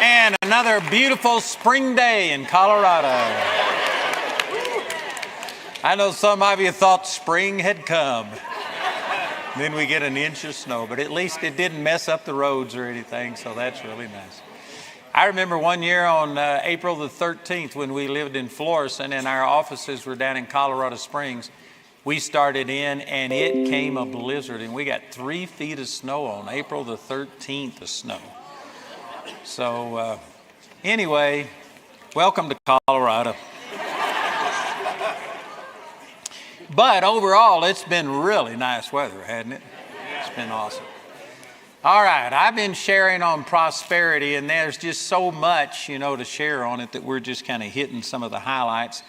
And another beautiful spring day in Colorado. I know some of you thought spring had come. Then we get an inch of snow, but at least it didn't mess up the roads or anything, so that's really nice. I remember one year on April the 13th when we lived in Florissant and our offices were down in Colorado Springs. We started in and it came a blizzard and we got 3 feet of snow on April the 13th of snow. So anyway, welcome to Colorado. But overall, it's been really nice weather, hasn't it? It's been awesome. All right, I've been sharing on prosperity, and there's just so much, to share on it that we're just kind of hitting some of the highlights.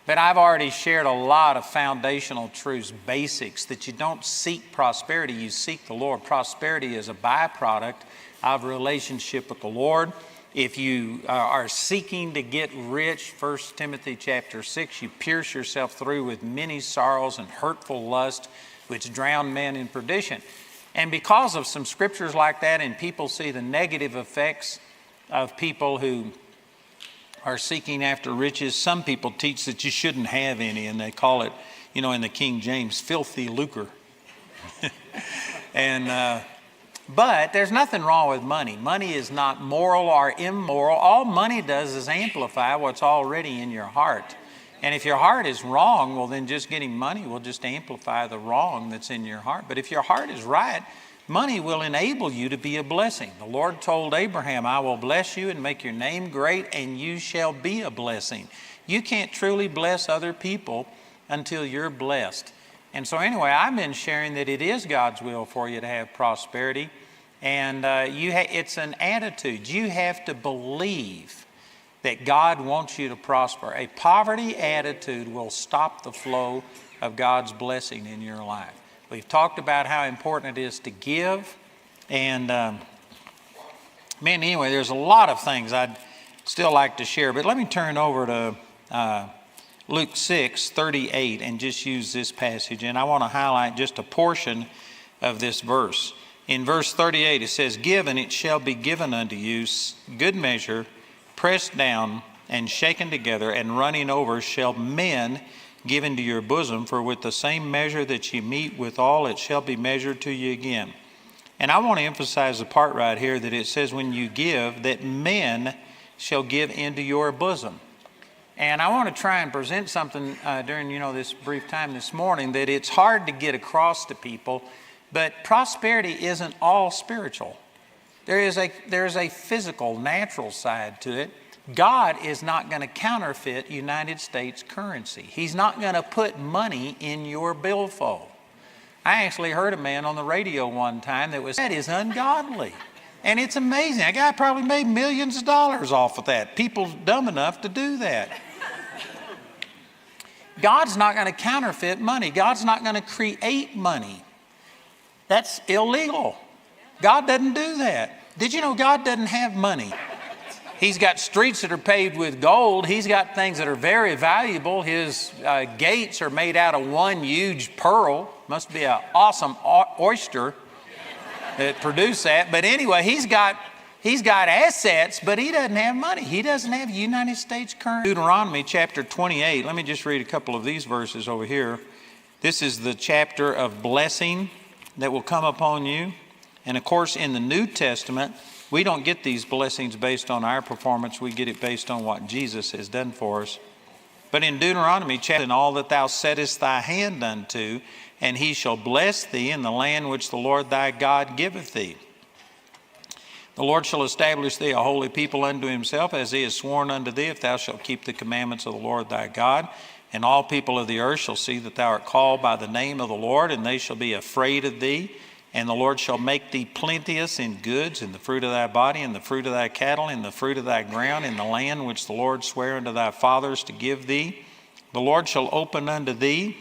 But I've already shared a lot of foundational truths, basics, that you don't seek prosperity, you seek the Lord. Prosperity is a byproduct of a relationship with the Lord. If you are seeking to get rich, 1 Timothy chapter 6, you pierce yourself through with many sorrows and hurtful lust, which drown men in perdition. And because of some scriptures like that, and people see the negative effects of people who are seeking after riches, some people teach that you shouldn't have any, and they call it, in the King James, filthy lucre. But there's nothing wrong with money. Money is not moral or immoral. All money does is amplify what's already in your heart. And if your heart is wrong, well, then just getting money will just amplify the wrong that's in your heart. But if your heart is right, money will enable you to be a blessing. The Lord told Abraham, I will bless you and make your name great, and you shall be a blessing. You can't truly bless other people until you're blessed. And so anyway, I've been sharing that it is God's will for you to have prosperity. And it's an attitude. You have to believe that God wants you to prosper. A poverty attitude will stop the flow of God's blessing in your life. We've talked about how important it is to give. And anyway, there's a lot of things I'd still like to share. But let me turn over to Luke 6:38 and just use this passage. And I want to highlight just a portion of this verse. In verse 38, it says, Give, and it shall be given unto you, good measure, pressed down and shaken together, and running over shall men give into your bosom. For with the same measure that ye meet withal, it shall be measured to you again. And I want to emphasize the part right here that it says when you give, that men shall give into your bosom. And I want to try and present something during this brief time this morning that it's hard to get across to people. But prosperity isn't all spiritual. There is a physical, natural side to it. God is not going to counterfeit United States currency. He's not going to put money in your billfold. I actually heard a man on the radio one time that is ungodly. And it's amazing. That guy probably made millions of dollars off of that. People dumb enough to do that. God's not going to counterfeit money. God's not going to create money. That's illegal. God doesn't do that. Did you know God doesn't have money? He's got streets that are paved with gold. He's got things that are very valuable. His gates are made out of one huge pearl. Must be an awesome oyster that produced that. But anyway, he's got assets, but he doesn't have money. He doesn't have United States currency. Deuteronomy chapter 28. Let me just read a couple of these verses over here. This is the chapter of blessing that will come upon you. And of course, in the New Testament, we don't get these blessings based on our performance. We get it based on what Jesus has done for us. But in Deuteronomy, in all that thou settest thy hand unto, and he shall bless thee in the land which the Lord thy God giveth thee. The Lord shall establish thee a holy people unto himself, as he has sworn unto thee, if thou shalt keep the commandments of the Lord thy God. And all people of the earth shall see that thou art called by the name of the Lord, and they shall be afraid of thee. And the Lord shall make thee plenteous in goods, in the fruit of thy body, in the fruit of thy cattle, in the fruit of thy ground, in the land which the Lord sware unto thy fathers to give thee. The Lord shall open unto thee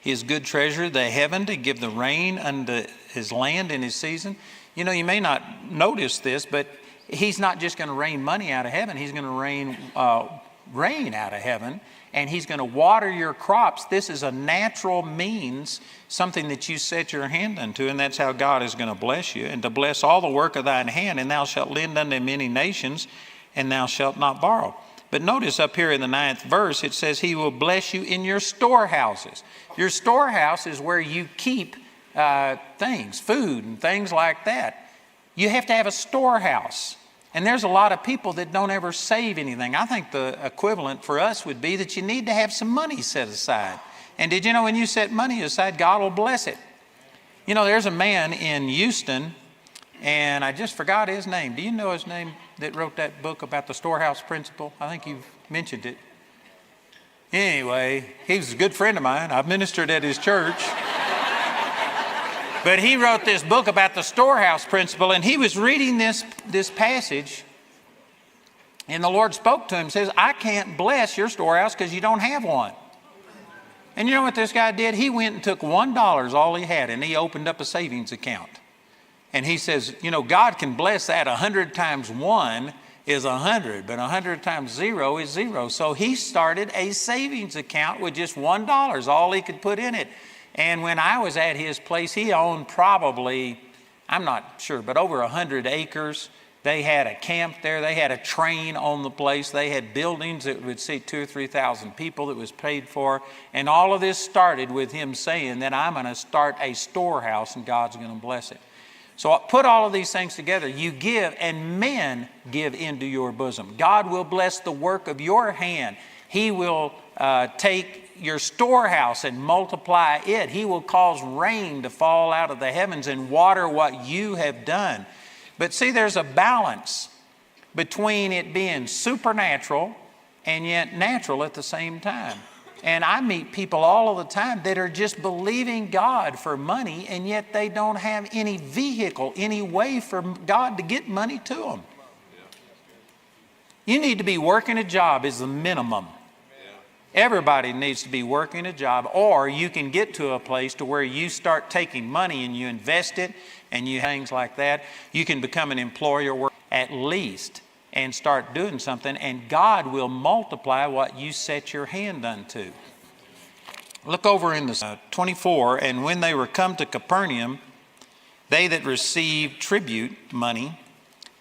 his good treasure, the heaven, to give the rain unto his land in his season. You may not notice this, but he's not just going to rain money out of heaven. He's going to rain rain out of heaven, and he's going to water your crops. This is a natural means, something that you set your hand unto, and that's how God is going to bless you. And to bless all the work of thine hand, and thou shalt lend unto many nations, and thou shalt not borrow. But notice up here in the 9th verse, it says he will bless you in your storehouses. Your storehouse is where you keep things, food and things like that. You have to have a storehouse. And there's a lot of people that don't ever save anything. I think the equivalent for us would be that you need to have some money set aside. And did you know when you set money aside, God will bless it? You know, there's a man in Houston, and I just forgot his name. Do you know his name that wrote that book about the storehouse principle? I think you've mentioned it. Anyway, he was a good friend of mine. I've ministered at his church. But he wrote this book about the storehouse principle, and he was reading this passage, and the Lord spoke to him and says, I can't bless your storehouse because you don't have one. And you know what this guy did? He went and took $1, all he had, and he opened up a savings account. And he says, you know, God can bless that. 100 times 1 is 100, but 100 times 0 is 0. So he started a savings account with just $1, all he could put in it. And when I was at his place, he owned probably, I'm not sure, but over 100 acres. They had a camp there. They had a train on the place. They had buildings that would seat 2,000 or 3,000 people that was paid for. And all of this started with him saying that I'm going to start a storehouse and God's going to bless it. So put all of these things together. You give, and men give into your bosom. God will bless the work of your hand. He will take your storehouse and multiply it. He will cause rain to fall out of the heavens and water what you have done. But see, there's a balance between it being supernatural and yet natural at the same time. And I meet people all of the time that are just believing God for money, and yet they don't have any vehicle, any way for God to get money to them. You need to be working a job is the minimum. Everybody needs to be working a job, or you can get to a place to where you start taking money and you invest it and you things like that. You can become an employer at least and start doing something, and God will multiply what you set your hand unto. Look over in the 24, and when they were come to Capernaum, they that received tribute money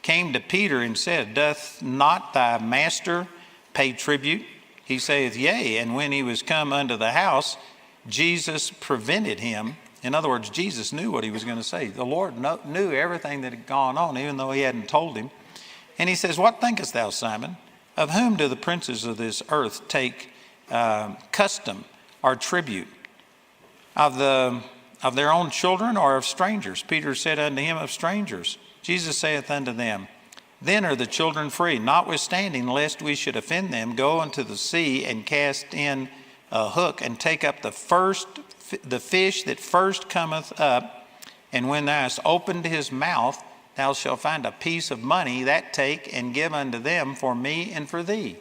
came to Peter and said, Doth not thy master pay tribute? He saith, Yea. And when he was come unto the house, Jesus prevented him. In other words, Jesus knew what he was going to say. The Lord knew everything that had gone on, even though he hadn't told him. And he says, What thinkest thou, Simon? Of whom do the princes of this earth take custom or tribute? Of their own children or of strangers? Peter said unto him, Of strangers. Jesus saith unto them, Then are the children free. Notwithstanding, lest we should offend them, go into the sea and cast in a hook and take up the fish that first cometh up. And when thou hast opened his mouth, thou shalt find a piece of money. That take and give unto them for me and for thee.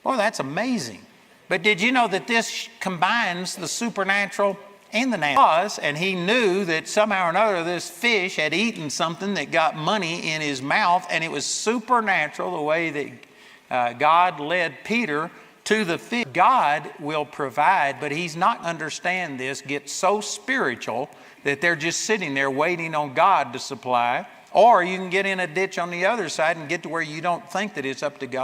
Boy, that's amazing. But did you know that this combines the supernatural and the natural? And he knew that somehow or another this fish had eaten something that got money in his mouth, and it was supernatural the way that God led Peter to the fish. God will provide, but he's not understand this, get so spiritual that they're just sitting there waiting on God to supply. Or you can get in a ditch on the other side and get to where you don't think that it's up to God.